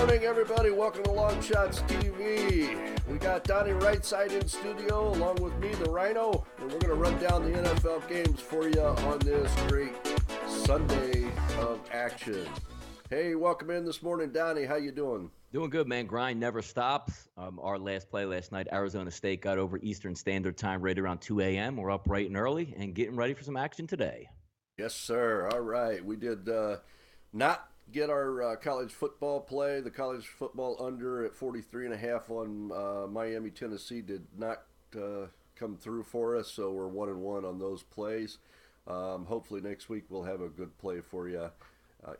morning, everybody. Welcome to LongShotsTV. We got Donnie RightSide in studio, along with me, TheRhino, and we're going to run down the NFL games for you on this great Sunday of action. Hey, welcome in this morning, Donnie. How you doing? Doing good, man. Grind never stops. Our last play last night, Arizona State got over Eastern Standard Time right around 2 a.m. We're up bright and early and getting ready for some action today. Yes, sir. All right. We did not get our college football play. The college football under at 43.5 on Miami, Tennessee did not come through for us, so we're 1-1 on those plays. Hopefully next week we'll have a good play for you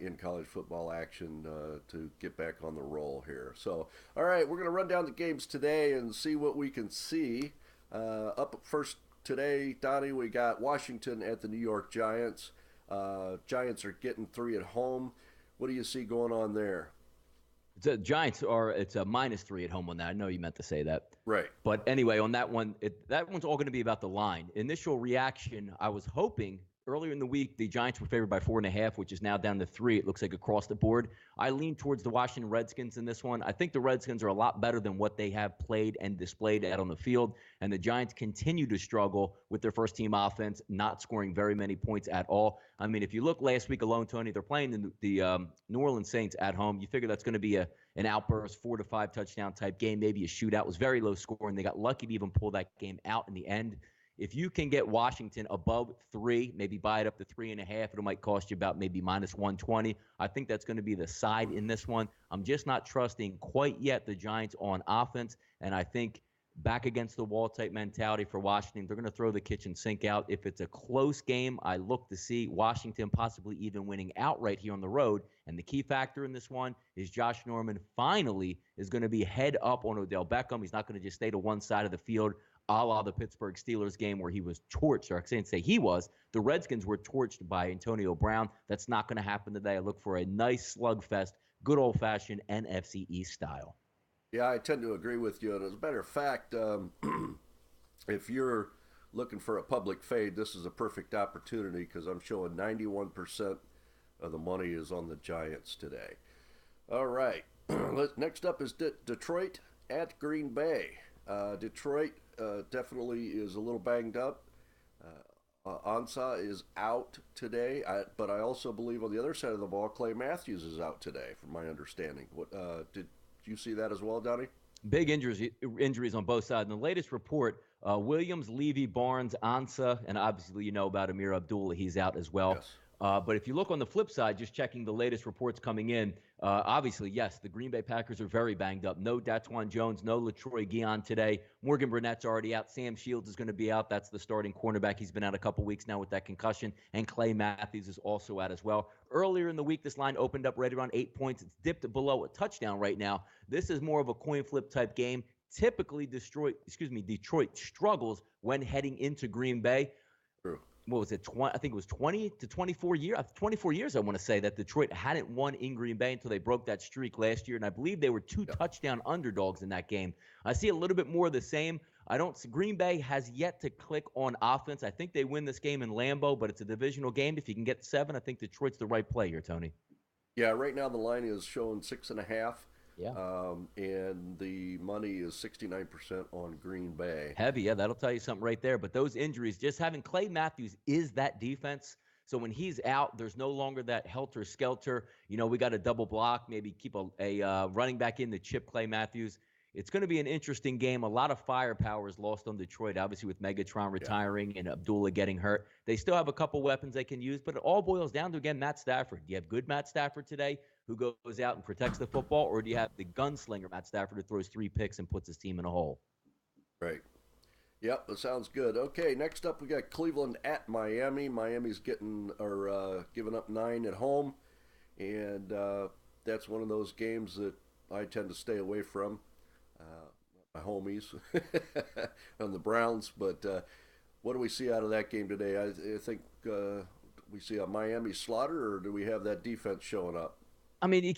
in college football action to get back on the roll here. So, all right, we're going to run down the games today and see what we can see. Up first today, Donnie, we got Washington at the New York Giants. Giants are getting 3 at home. What do you see going on there? The Giants it's a -3 at home on that. I know you meant to say that. Right. But anyway, on that one, that one's all going to be about the line. Initial reaction, I was hoping earlier in the week, the Giants were favored by 4.5, which is now down to 3. It looks like across the board. I lean towards the Washington Redskins in this one. I think the Redskins are a lot better than what they have played and displayed out on the field. And the Giants continue to struggle with their first-team offense, not scoring very many points at all. I mean, if you look last week alone, Tony, they're playing the New Orleans Saints at home. You figure that's going to be an outburst, 4 to 5 touchdown type game, maybe a shootout. It was very low scoring. They got lucky to even pull that game out in the end. If you can get Washington above 3, maybe buy it up to 3.5, it might cost you about maybe -120. I think that's going to be the side in this one. I'm just not trusting quite yet the Giants on offense, and I think back against the wall type mentality for Washington. They're going to throw the kitchen sink out. If it's a close game, I look to see Washington possibly even winning outright here on the road. And the key factor in this one is Josh Norman finally is going to be head up on Odell Beckham. He's not going to just stay to one side of the field, a la the Pittsburgh Steelers game where he was torched, or I can't say he was. The Redskins were torched by Antonio Brown. That's not going to happen today. I look for a nice slugfest, good old-fashioned NFC East style. Yeah, I tend to agree with you. And as a matter of fact, if you're looking for a public fade, this is a perfect opportunity because I'm showing 91% of the money is on the Giants today. All right. Next up is Detroit at Green Bay. Detroit definitely is a little banged up. Ansah is out today, but I also believe on the other side of the ball, Clay Matthews is out today, from my understanding. What did you see that as well, Donnie? Big injuries on both sides. In the latest report, Williams, Levy, Barnes, Ansah, and obviously you know about Amir Abdullah. He's out as well. Yes. But if you look on the flip side, just checking the latest reports coming in, obviously, yes, the Green Bay Packers are very banged up. No Daquan Jones, no LaTroy Guion today. Morgan Burnett's already out. Sam Shields is going to be out. That's the starting cornerback. He's been out a couple weeks now with that concussion. And Clay Matthews is also out as well. Earlier in the week, this line opened up right around 8 points. It's dipped below a touchdown right now. This is more of a coin flip type game. Typically, Detroit struggles when heading into Green Bay. True. What was it? I think it was 20 to 24 years. 24 years, I want to say, that Detroit hadn't won in Green Bay until they broke that streak last year, and I believe they were 2 touchdown underdogs in that game. I see a little bit more of the same. Green Bay has yet to click on offense. I think they win this game in Lambeau, but it's a divisional game. If you can get 7, I think Detroit's the right play here, Tony. Yeah, right now the line is showing 6.5. Yeah. And the money is 69% on Green Bay. Heavy, yeah, that'll tell you something right there. But those injuries, just having Clay Matthews is that defense. So when he's out, there's no longer that helter-skelter. You know, we got a double block, maybe keep a running back in to chip Clay Matthews. It's going to be an interesting game. A lot of firepower is lost on Detroit, obviously with Megatron retiring and Abdullah getting hurt. They still have a couple weapons they can use, but it all boils down to, again, Matt Stafford. Do you have good Matt Stafford today who goes out and protects the football, or do you have the gunslinger Matt Stafford who throws 3 picks and puts his team in a hole? Right. Yep, that sounds good. Okay, next up we got Cleveland at Miami. Miami's giving up 9 at home, and that's one of those games that I tend to stay away from. My homies on the Browns, but what do we see out of that game today? I think we see a Miami slaughter, or do we have that defense showing up? I mean,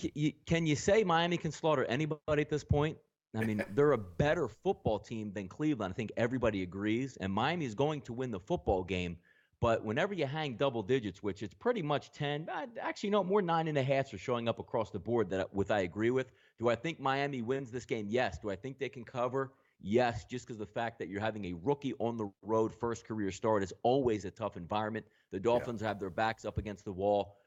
can you say Miami can slaughter anybody at this point? I mean, they're a better football team than Cleveland. I think everybody agrees, and Miami is going to win the football game. But whenever you hang double digits, which it's pretty much 10, actually, no, more 9.5s are showing up across the board that I agree with. Do I think Miami wins this game? Yes. Do I think they can cover? Yes, just because the fact that you're having a rookie on the road first career start is always a tough environment. The Yeah. Dolphins have their backs up against the wall.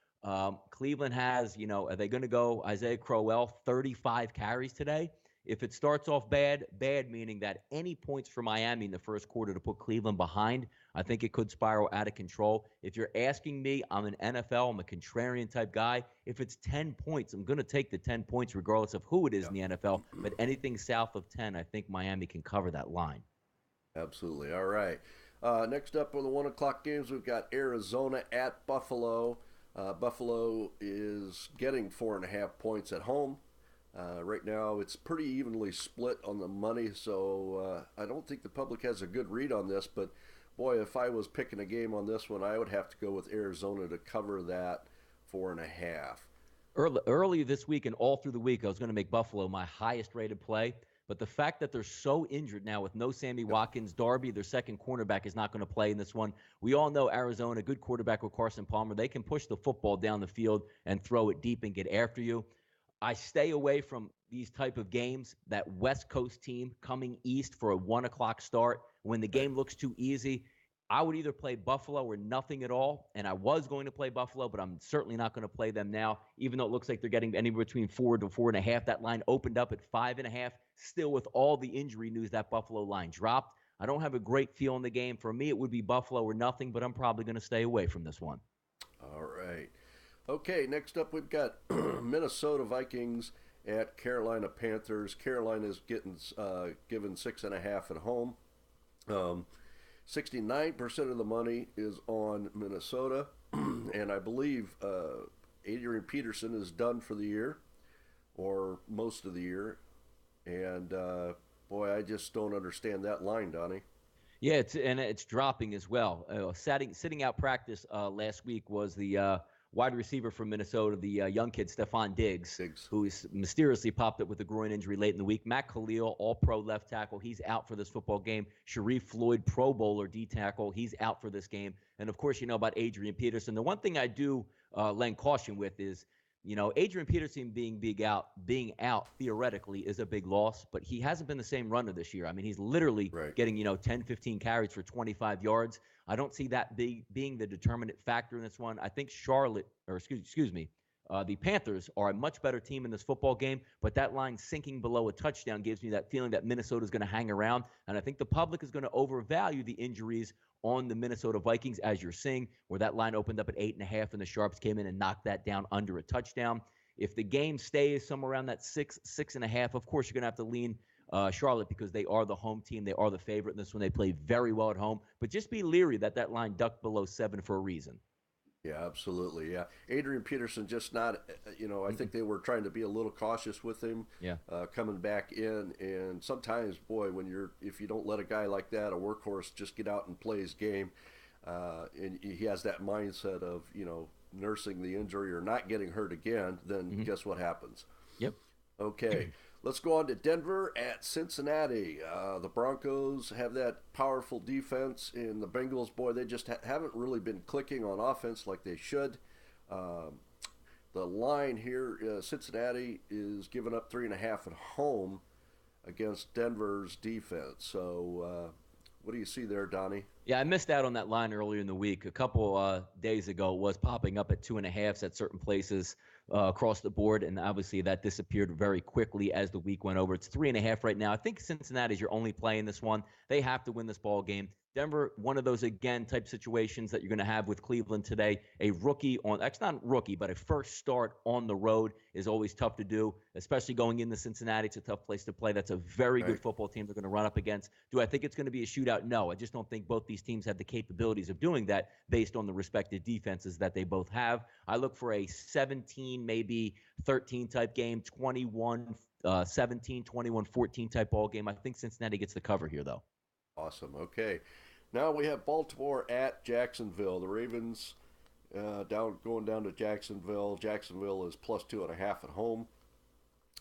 Cleveland has, are they going to go Isaiah Crowell 35 carries today? If it starts off bad, bad meaning that any points for Miami in the first quarter to put Cleveland behind, I think it could spiral out of control. If you're asking me, I'm an NFL, I'm a contrarian type guy. If it's 10 points, I'm going to take the 10 points regardless of who it is in the NFL. But anything south of 10, I think Miami can cover that line. Absolutely. All right. Next up on the 1 o'clock games, we've got Arizona at Buffalo. Buffalo is getting 4.5 points at home. Right now, it's pretty evenly split on the money, so I don't think the public has a good read on this. But boy, if I was picking a game on this one, I would have to go with Arizona to cover that 4.5. Early this week and all through the week, I was going to make Buffalo my highest rated play. But the fact that they're so injured now with no Sammy Watkins, Darby, their second cornerback, is not going to play in this one. We all know Arizona, good quarterback with Carson Palmer. They can push the football down the field and throw it deep and get after you. I stay away from these type of games, that West Coast team coming east for a 1 o'clock start. When the game looks too easy, I would either play Buffalo or nothing at all. And I was going to play Buffalo, but I'm certainly not going to play them now, even though it looks like they're getting anywhere between 4 to 4.5. That line opened up at 5.5. Still, with all the injury news, that Buffalo line dropped. I don't have a great feel in the game. For me, it would be Buffalo or nothing, but I'm probably going to stay away from this one. All right. Okay, next up we've got Minnesota Vikings at Carolina Panthers. Carolina is getting given 6.5 at home. 69% of the money is on Minnesota, and I believe Adrian Peterson is done for the year, or most of the year. And boy, I just don't understand that line, Donnie. Yeah, it's dropping as well. Sitting out practice last week was the wide receiver from Minnesota, the young kid Stephon Diggs, who is mysteriously popped up with a groin injury late in the week. Matt Khalil, all-pro left tackle, he's out for this football game. Sharif Floyd, Pro Bowler D tackle, he's out for this game. And of course, you know about Adrian Peterson. The one thing I do lend caution with is, Adrian Peterson being out theoretically is a big loss, but he hasn't been the same runner this year. I mean, he's literally getting, 10, 15 carries for 25 yards. I don't see that being the determinant factor in this one. I think the Panthers are a much better team in this football game, but that line sinking below a touchdown gives me that feeling that Minnesota is going to hang around, and I think the public is going to overvalue the injuries on the Minnesota Vikings, as you're seeing, where that line opened up at 8.5 and the Sharps came in and knocked that down under a touchdown. If the game stays somewhere around that 6.5, of course you're going to have to lean Charlotte because they are the home team. They are the favorite in this one. They play very well at home. But just be leery that line ducked below 7 for a reason. Yeah, absolutely. Yeah. Adrian Peterson just not, I think they were trying to be a little cautious with him coming back in. And sometimes, boy, if you don't let a guy like that, a workhorse, just get out and play his game, and he has that mindset of, nursing the injury or not getting hurt again, then guess what happens? Yep. Okay. Let's go on to Denver at Cincinnati. The Broncos have that powerful defense, and the Bengals, boy, they just haven't really been clicking on offense like they should. The line here, Cincinnati is giving up 3.5 at home against Denver's defense. So what do you see there, Donnie? Yeah, I missed out on that line earlier in the week. A couple days ago, it was popping up at 2.5s at certain places across the board, and obviously that disappeared very quickly as the week went over. It's 3.5 right now. I think Cincinnati's your only play in this one. They have to win this ball game. Denver, one of those, again, type situations that you're going to have with Cleveland today. A rookie it's not rookie, but a first start on the road is always tough to do, especially going into Cincinnati. It's a tough place to play. That's a very good football team they're going to run up against. Do I think it's going to be a shootout? No. I just don't think both these teams have the capabilities of doing that based on the respective defenses that they both have. I look for a 17, maybe 13 type game, 21, 17, 21, 14 type ball game. I think Cincinnati gets the cover here, though. Awesome. Okay. Now we have Baltimore at Jacksonville. The Ravens going down to Jacksonville. Jacksonville is plus 2.5 at home.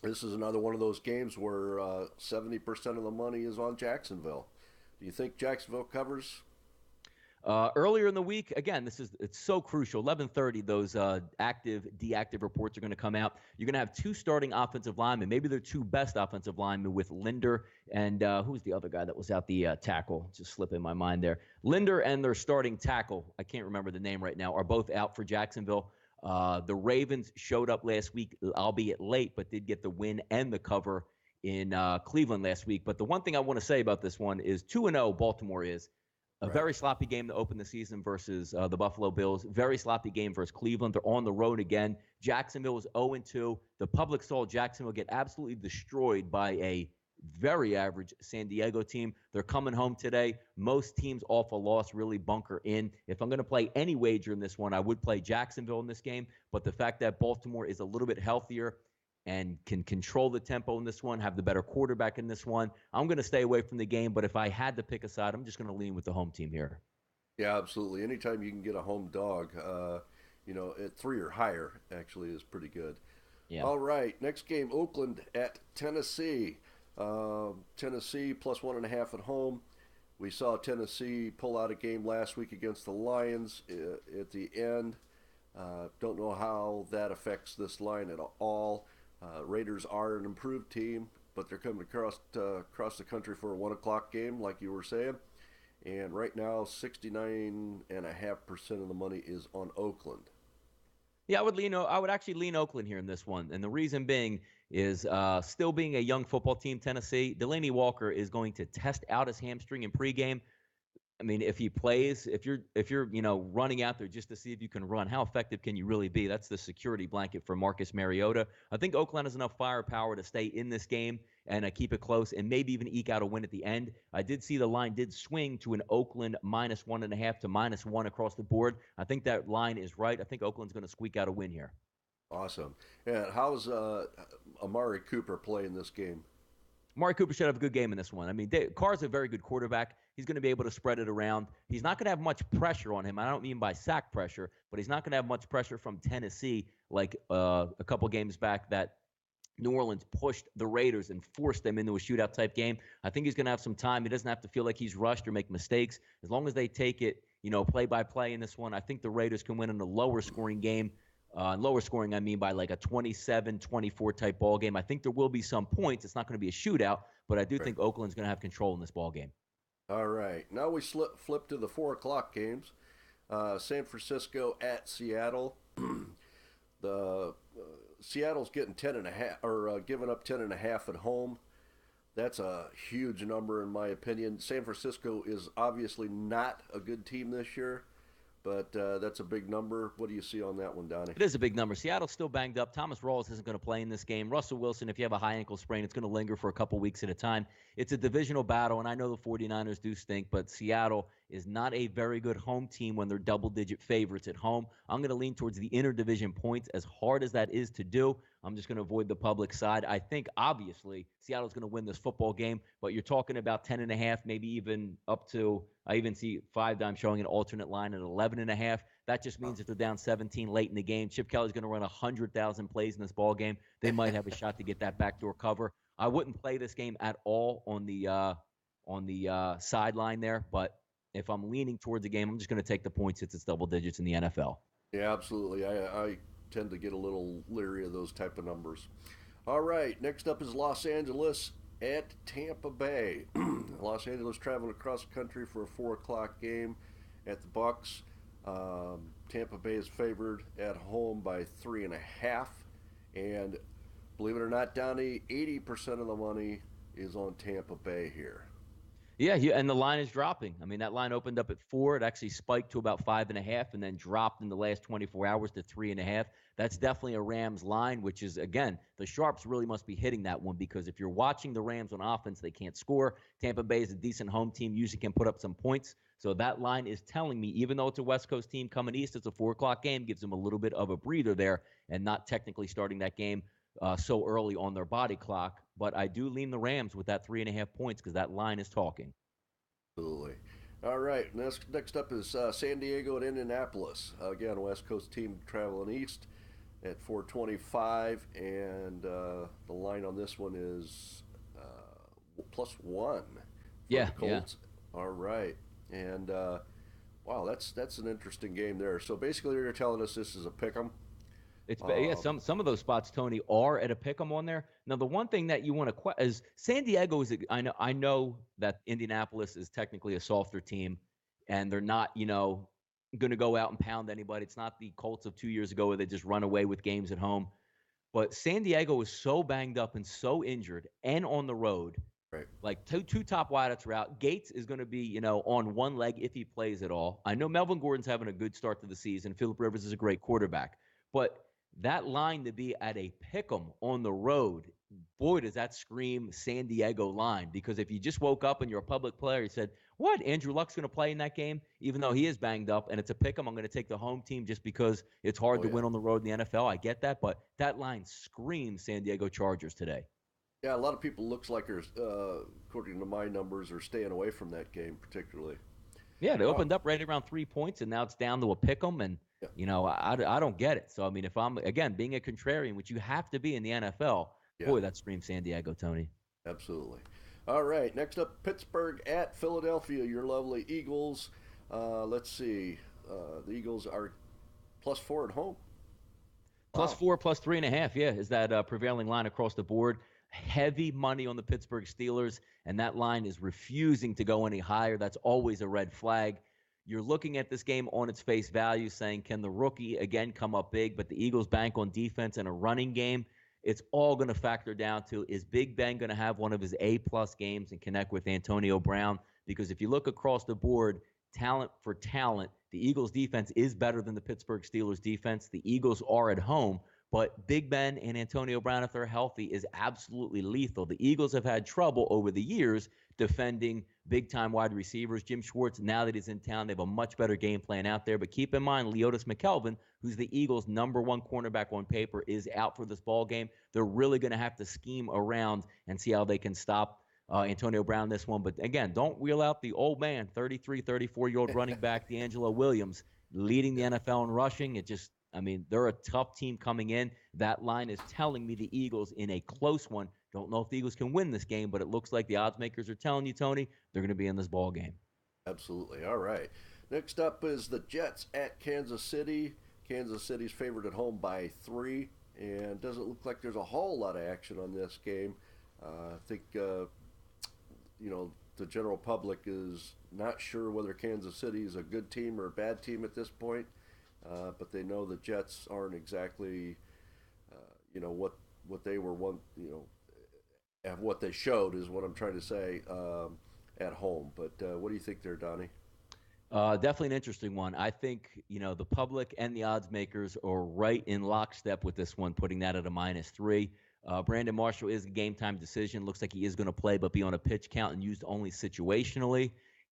This is another one of those games where 70% of the money is on Jacksonville. Do you think Jacksonville covers? Earlier in the week, again, it's so crucial. 11:30, those active, deactive reports are going to come out. You're going to have two starting offensive linemen, maybe their two best offensive linemen, with Linder and who's the other guy that was out, the tackle? Just slipping my mind there. Linder and their starting tackle, I can't remember the name right now, are both out for Jacksonville. The Ravens showed up last week, albeit late, but did get the win and the cover in Cleveland last week. But the one thing I want to say about this one is 2-0 Baltimore is. A Right. very sloppy game to open the season versus the Buffalo Bills. Very sloppy game versus Cleveland. They're on the road again. Jacksonville was 0-2. The public saw Jacksonville get absolutely destroyed by a very average San Diego team. They're coming home today. Most teams off a loss really bunker in. If I'm going to play any wager in this one, I would play Jacksonville in this game. But the fact that Baltimore is a little bit healthier and can control the tempo in this one, have the better quarterback in this one, I'm going to stay away from the game. But if I had to pick a side, I'm just going to lean with the home team here. Yeah, absolutely. Anytime you can get a home dog, at 3 or higher actually is pretty good. Yeah. All right, next game, Oakland at Tennessee. Tennessee plus 1.5 at home. We saw Tennessee pull out a game last week against the Lions at the end. Don't know how that affects this line at all. Raiders are an improved team, but they're coming across the country for a 1 o'clock game, like you were saying. And right now, 69.5% of the money is on Oakland. Yeah, I would actually lean Oakland here in this one. And the reason being is still being a young football team, Tennessee, Delaney Walker is going to test out his hamstring in pregame. I mean, if he plays, if you're running out there just to see if you can run, how effective can you really be? That's the security blanket for Marcus Mariota. I think Oakland has enough firepower to stay in this game and keep it close and maybe even eke out a win at the end. I did see the line did swing to an Oakland minus 1.5 to -1 across the board. I think that line is right. I think Oakland's going to squeak out a win here. Awesome. And how's Amari Cooper playing this game? Amari Cooper should have a good game in this one. I mean, Carr's a very good quarterback. He's going to be able to spread it around. He's not going to have much pressure on him. I don't mean by sack pressure, but he's not going to have much pressure from Tennessee like a couple games back that New Orleans pushed the Raiders and forced them into a shootout type game. I think he's going to have some time. He doesn't have to feel like he's rushed or make mistakes. As long as they take it, play by play in this one, I think the Raiders can win in a lower scoring game. Lower scoring, I mean by like a 27-24 type ball game. I think there will be some points. It's not going to be a shootout, but I do think Oakland's going to have control in this ball game. All right. Now we flip to the 4 o'clock games. San Francisco at Seattle. The Seattle's getting 10.5 or giving up 10.5 at home. That's a huge number in my opinion. San Francisco is obviously not a good team this year, but that's a big number. What do you see on that one, Donnie? It is a big number. Seattle's still banged up. Thomas Rawls isn't going to play in this game. Russell Wilson, if you have a high ankle sprain, it's going to linger for a couple weeks at a time. It's a divisional battle, and I know the 49ers do stink, but Seattle is not a very good home team when they're double-digit favorites at home. I'm going to lean towards the interdivision points. As hard as that is to do, I'm just going to avoid the public side. I think, obviously, Seattle's going to win this football game, but you're talking about 10.5, maybe even up to, I even see 5-dime showing an alternate line at 11.5. That just means if they're down 17 late in the game, Chip Kelly's going to run 100,000 plays in this ball game. They might have a shot to get that backdoor cover. I wouldn't play this game at all on the sideline there, but if I'm leaning towards the game, I'm just going to take the points since it's double digits in the NFL. Yeah, absolutely. I tend to get a little leery of those type of numbers. All right, next up is Los Angeles at Tampa Bay. Los Angeles traveling across the country for a 4 o'clock game at the Bucks. Tampa Bay is favored at home by 3.5, and believe it or not, Donnie, 80% of the money is on Tampa Bay here. Yeah, and the line is dropping. I mean, that line opened up at 4. It actually spiked to about 5.5 and then dropped in the last 24 hours to 3.5. That's definitely a Rams line, which is, again, the Sharps really must be hitting that one because if you're watching the Rams on offense, they can't score. Tampa Bay is a decent home team, usually can put up some points. So that line is telling me, even though it's a West Coast team coming east, it's a 4 o'clock game, gives them a little bit of a breather there and not technically starting that game so early on their body clock. But I do lean the Rams with that 3.5 points because that line is talking. Absolutely. All right, next up is San Diego and Indianapolis. Again, West Coast team traveling east at 425, and the line on this one is +1 for the Colts. Yeah. All right, and Wow, that's an interesting game there. So basically, you're telling us this is a pick 'em. Yeah, Um, some of those spots, Tony, are at a pick 'em on there. Now, the one thing that you want to is San Diego is. I know that Indianapolis is technically a softer team, and they're not going to go out and pound anybody. It's not the Colts of 2 years ago where they just run away with games at home. But San Diego is so banged up and so injured, and on the road. right. Like two top wideouts are out. Gates is going to be, on one leg if he plays at all. I know Melvin Gordon's having a good start to the season. Phillip Rivers is a great quarterback. But that line to be at a pick'em on the road, boy, does that scream San Diego line. Because if you just woke up and you're a public player, you said, what, Andrew Luck's going to play in that game? Even though he is banged up and it's a pick'em, I'm going to take the home team just because it's hard Oh to yeah. win on the road in the NFL. I get that. But that line screams San Diego Chargers today. Yeah, a lot of people looks like are, according to my numbers, are staying away from that game particularly. Yeah, they Oh, opened up right around 3 points, and now it's down to a pick 'em, and yeah, I don't get it. So I mean, if I'm again being a contrarian, which you have to be in the NFL, yeah, boy, that screams San Diego, Tony. absolutely. All right, next up, Pittsburgh at Philadelphia. Your lovely Eagles. Let's see. The Eagles are +4 at home. Plus Wow. four, plus 3.5. Yeah, is that prevailing line across the board? Heavy money on the Pittsburgh Steelers, and that line is refusing to go any higher. That's always a red flag. You're looking at this game on its face value, saying, can the rookie again come up big? But the Eagles bank on defense and a running game. It's all going to factor down to, is Big Ben going to have one of his A-plus games and connect with Antonio Brown? Because if you look across the board, talent for talent, the Eagles defense is better than the Pittsburgh Steelers defense. The Eagles are at home, but Big Ben and Antonio Brown, if they're healthy, is absolutely lethal. The Eagles have had trouble over the years defending big-time wide receivers. Jim Schwartz, now that he's in town, they have a much better game plan out there. But keep in mind, Leotis McKelvin, who's the Eagles' #1 cornerback on paper, is out for this ball game. They're really going to have to scheme around and see how they can stop Antonio Brown this one. But again, don't wheel out the old man, 33, 34-year-old running back D'Angelo Williams, leading the Yeah, NFL in rushing. I mean, they're a tough team coming in. That line is telling me the Eagles in a close one. Don't know if the Eagles can win this game, but it looks like the odds makers are telling you, Tony, they're going to be in this ball game. absolutely. All right. Next up is the Jets at Kansas City. Kansas City's favored at home by 3, and doesn't look like there's a whole lot of action on this game. I think the general public is not sure whether Kansas City is a good team or a bad team at this point, but they know the Jets aren't exactly what they were one and what they showed is what I'm trying to say at home. But what do you think there, Donnie? Definitely an interesting one. I think, the public and the odds makers are right in lockstep with this one, putting that at a -3. Brandon Marshall is a game time decision. Looks like he is going to play, but be on a pitch count and used only situationally.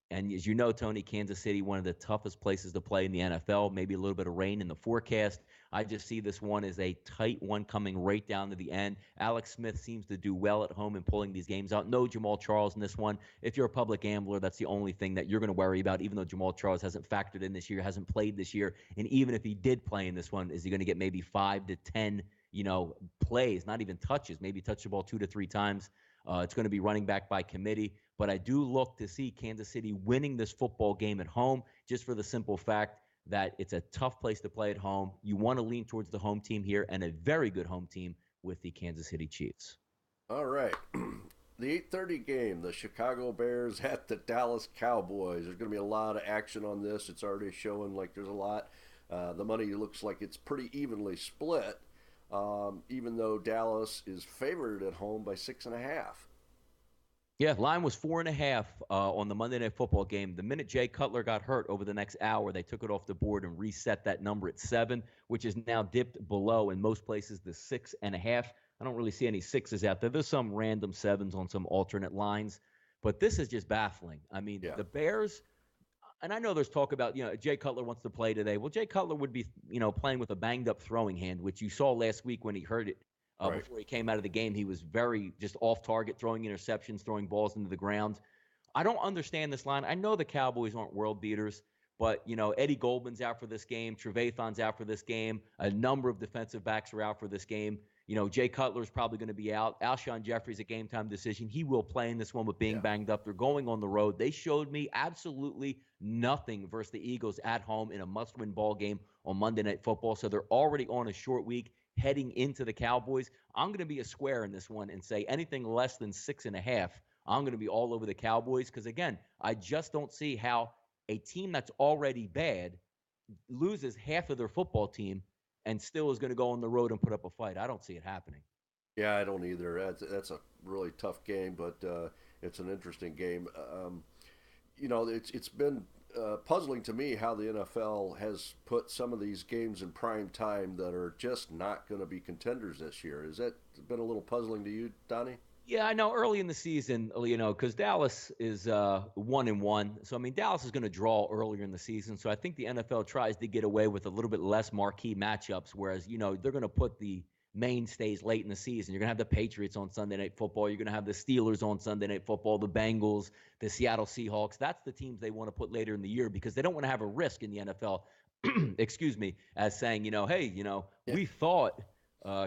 And as you know, Tony, Kansas City, one of the toughest places to play in the NFL, maybe a little bit of rain in the forecast. I just see this one as a tight one coming right down to the end. Alex Smith seems to do well at home in pulling these games out. No Jamal Charles in this one. If you're a public gambler, that's the only thing that you're going to worry about, even though Jamal Charles hasn't factored in this year, hasn't played this year. And even if he did play in this one, is he going to get maybe 5 to 10 plays, not even touches, maybe touch the ball 2 to 3 times. It's going to be running back by committee. But I do look to see Kansas City winning this football game at home, just for the simple fact that it's a tough place to play at home. You want to lean towards the home team here, and a very good home team with the Kansas City Chiefs. All right. The 8:30 game, the Chicago Bears at the Dallas Cowboys. There's going to be a lot of action on this. It's already showing like there's a lot. The money looks like it's pretty evenly split, even though Dallas is favored at home by 6.5. Yeah, line was 4.5 on the Monday Night Football game. The minute Jay Cutler got hurt over the next hour, they took it off the board and reset that number at 7, which is now dipped below in most places the 6.5. I don't really see any 6s out there. There's some random 7s on some alternate lines, but this is just baffling. I mean, Yeah, the Bears, and I know there's talk about, Jay Cutler wants to play today. Well, Jay Cutler would be, playing with a banged up throwing hand, which you saw last week when he hurt it. right. Before he came out of the game, he was very just off target, throwing interceptions, throwing balls into the ground. I don't understand this line. I know the Cowboys aren't world beaters, but, Eddie Goldman's out for this game. Trevathan's out for this game. A number of defensive backs are out for this game. Jay Cutler's probably going to be out. Alshon Jeffrey's a game-time decision. He will play in this one with being Yeah. banged up. They're going on the road. They showed me absolutely nothing versus the Eagles at home in a must-win ball game on Monday Night Football. So they're already on a short week heading into the Cowboys. I'm going to be a square in this one and say anything less than 6.5, I'm going to be all over the Cowboys because, again, I just don't see how a team that's already bad loses half of their football team and still is going to go on the road and put up a fight. I don't see it happening. Yeah, I don't either. That's a really tough game, but it's an interesting game. It's been puzzling to me how the NFL has put some of these games in prime time that are just not going to be contenders this year. Has that been a little puzzling to you, Donnie? Yeah, I know early in the season, because Dallas is 1-1. So, I mean, Dallas is going to draw earlier in the season. So I think the NFL tries to get away with a little bit less marquee matchups, whereas, they're going to put the mainstays late in the season. You're going to have the Patriots on Sunday Night Football. You're going to have the Steelers on Sunday Night Football, the Bengals, the Seattle Seahawks. That's the teams they want to put later in the year because they don't want to have a risk in the NFL, excuse me, as saying, hey, Yeah. we thought –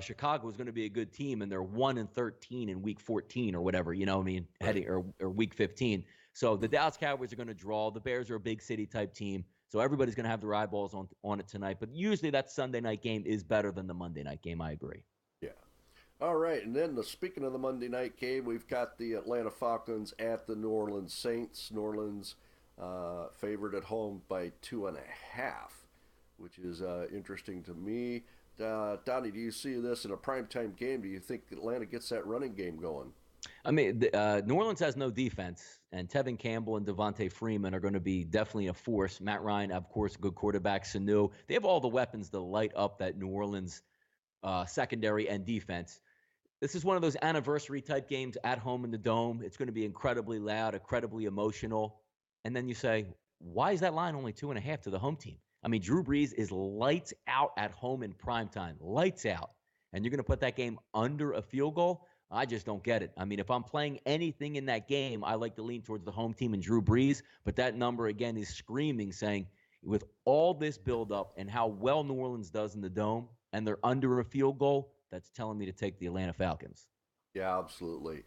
Chicago is going to be a good team, and they're 1-13 in Week 14 or whatever. Right. Heading or Week 15. So the Dallas Cowboys are going to draw. The Bears are a big city type team, so everybody's going to have their eyeballs on it tonight. But usually that Sunday night game is better than the Monday night game. I agree. Yeah. All right, and then speaking of the Monday night game, we've got the Atlanta Falcons at the New Orleans Saints. New Orleans favored at home by 2.5, which is interesting to me. Donnie, do you see this in a primetime game? Do you think Atlanta gets that running game going? I mean, New Orleans has no defense, and Tevin Campbell and Devontae Freeman are going to be definitely a force. Matt Ryan, of course, a good quarterback. Sanu, they have all the weapons to light up that New Orleans secondary and defense. This is one of those anniversary type games at home in the Dome. It's going to be incredibly loud, incredibly emotional. And then you say, why is that line only 2.5 to the home team? I mean, Drew Brees is lights out at home in primetime, lights out. And you're going to put that game under a field goal? I just don't get it. I mean, if I'm playing anything in that game, I like to lean towards the home team and Drew Brees. But that number, again, is screaming, saying, with all this buildup and how well New Orleans does in the Dome, and they're under a field goal, that's telling me to take the Atlanta Falcons. Yeah, absolutely.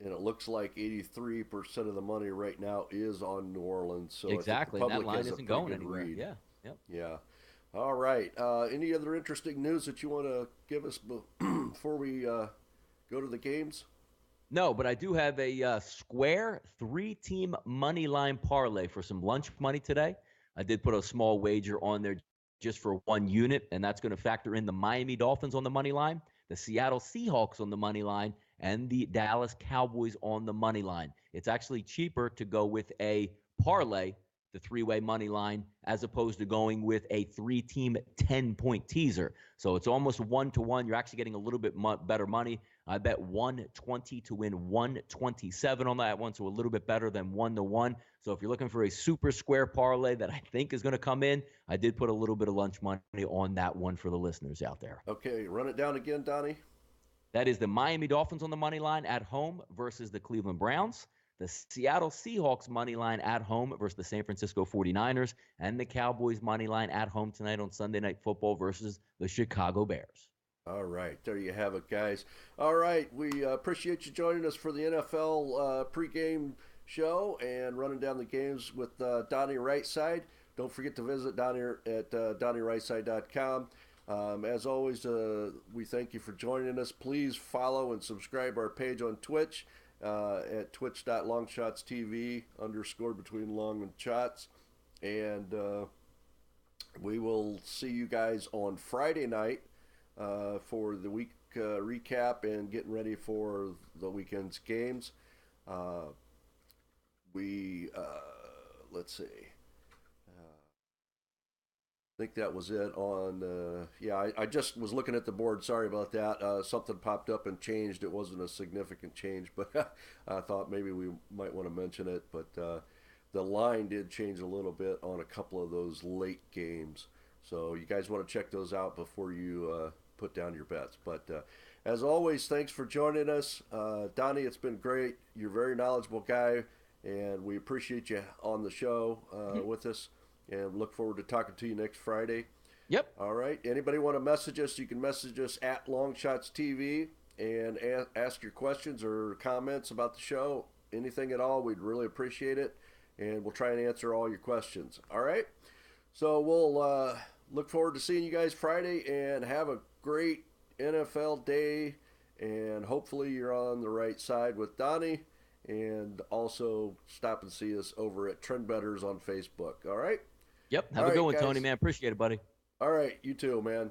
And it looks like 83% of the money right now is on New Orleans. So Exactly. I think And the that public line has a isn't pretty going good anywhere. read. Yeah. Yep. Yeah. All right. Any other interesting news that you want to give us before we go to the games? No, but I do have a square 3-team money line parlay for some lunch money today. I did put a small wager on there just for one unit, and that's going to factor in the Miami Dolphins on the money line, the Seattle Seahawks on the money line, and the Dallas Cowboys on the money line. It's actually cheaper to go with a parlay, the 3-way money line, as opposed to going with a 3-team 10-point teaser. So it's almost 1-to-1. You're actually getting a little bit better money. I bet 120 to win 127 on that one, so a little bit better than 1-to-1. So if you're looking for a super square parlay that I think is going to come in, I did put a little bit of lunch money on that one for the listeners out there. Okay, run it down again, Donnie. That is the Miami Dolphins on the money line at home versus the Cleveland Browns, the Seattle Seahawks money line at home versus the San Francisco 49ers, and the Cowboys money line at home tonight on Sunday Night Football versus the Chicago Bears. All right, there you have it, guys. All right, we appreciate you joining us for the NFL pregame show and running down the games with Donnie RightSide. Don't forget to visit Donnie at DonnieRightSide.com. As always, we thank you for joining us. Please follow and subscribe our page on Twitch at twitch.LongShotsTV _between long and shots. And we will see you guys on Friday night for the week recap and getting ready for the weekend's games. Let's see. I think that was it on, I just was looking at the board. Sorry about that. Something popped up and changed. It wasn't a significant change, but I thought maybe we might want to mention it. But the line did change a little bit on a couple of those late games. So you guys want to check those out before you put down your bets. But as always, thanks for joining us. Donnie, it's been great. You're a very knowledgeable guy, and we appreciate you on the show with us. And look forward to talking to you next Friday. Yep. All right. Anybody want to message us? You can message us at LongShotsTV and ask your questions or comments about the show. Anything at all, we'd really appreciate it. And we'll try and answer all your questions. All right. So we'll look forward to seeing you guys Friday, and have a great NFL day. And hopefully you're on the right side with Donnie. And also stop and see us over at Trendbetters on Facebook. All right. Yep. All Have a good right, one, guys. Tony, man. Appreciate it, buddy. All right. You too, man.